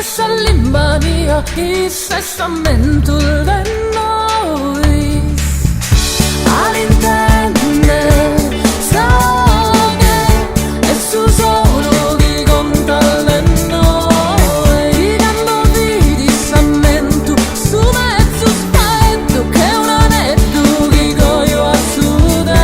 stessa limbania, il sessamento di noi. All'intende, sa che è su solo chi conta le noi. Di quando vidi sammento su mezzo spento, che è un aneddo che coglio a su dentro.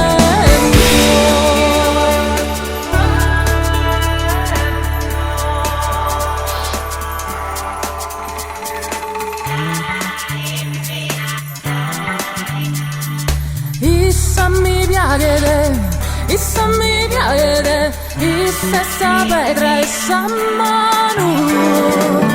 Issa mi piace, issa sta pedra e sa mano.